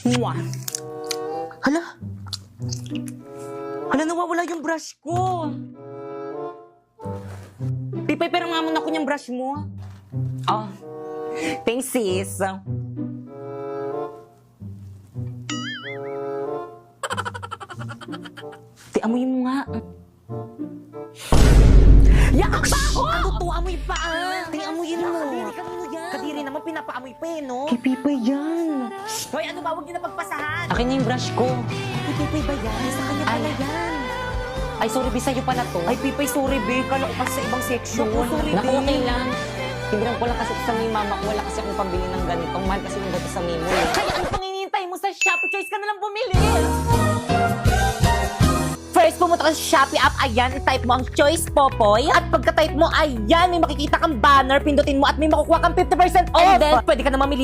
Mwah! Hala! Hala, nawawala yung brush ko. Pipay, pero nga muna ko yung brush mo. Oh, thanks, sis. Amoy mo nga. Ya, ang baho! Ano to? Amoy pa ah! Amoyin mo. Kadiri ka mo yan. Kadiri naman, pinapaamoy pa eh, no? Kay Pipay yan. Hoy, ano ba? Huwag niyo na pagpasahan. Akin na yung brush ko. Kay Pipay ba yan? Sa kanya pala yan. Ay, sorry, B, sa'yo pala to. Ay, Pipay, sorry, B. Kala ko pa sa ibang section. Naku, sorry, B. Naku, okay lang. Tindihan ko lang kasi sa may mama ko. Wala kasi akong pambili ng ganito. Mahal kasi yung gato sa Mimo. Kaya ano pang hinihintay mo sa Shopee? Choice ka na lang bumili. First, pumunta ka sa Shopee app, ayan, i-type mo ang Choice Popoy. At pagka-type mo, ayan, may makikita kang banner, pindutin mo at may makukuha kang 50% off. And then, pwede ka na mamili